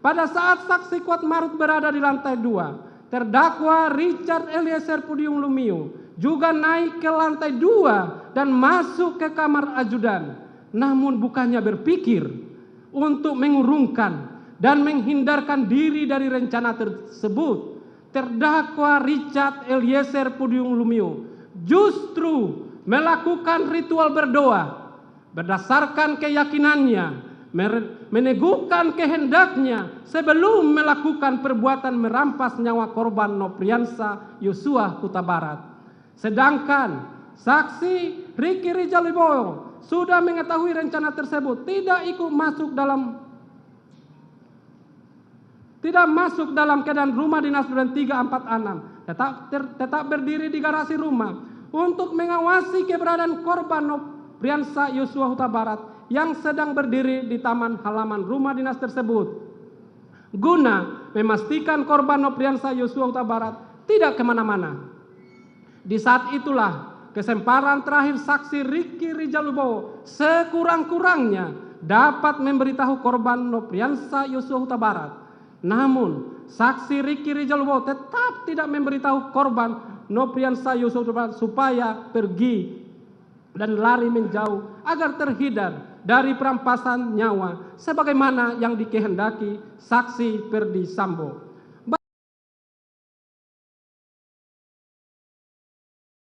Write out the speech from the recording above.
pada saat saksi Kuatmaruf berada di lantai 2, terdakwa Richard Eliezer Pudium Lumiu juga naik ke lantai 2 dan masuk ke kamar ajudan. Namun bukannya berpikir untuk mengurungkan dan menghindarkan diri dari rencana tersebut, terdakwa Richard Eliezer Pudium Lumiu justru melakukan ritual berdoa berdasarkan keyakinannya, meneguhkan kehendaknya sebelum melakukan perbuatan merampas nyawa korban Nopriansah Yosua Huta Barat. Sedangkan saksi Ricky Rijal Wibowo sudah mengetahui rencana tersebut, tidak masuk dalam keadaan rumah dinas Duren 346, tetap berdiri di garasi rumah untuk mengawasi keberadaan korban Nopriansah Yosua Huta Barat yang sedang berdiri di taman halaman rumah dinas tersebut, guna memastikan korban Nopriansah Yosua Huta Barat tidak kemana-mana. Di saat itulah kesempatan terakhir saksi Ricky Rijal Wibowo sekurang-kurangnya dapat memberitahu korban Nopriansah Yosua Huta Barat. Namun saksi Ricky Rijal Wibowo tetap tidak memberitahu korban Nopriansah Yosua Huta Barat supaya pergi dan lari menjauh agar terhindar dari perampasan nyawa sebagaimana yang dikehendaki saksi Perdi Sambo.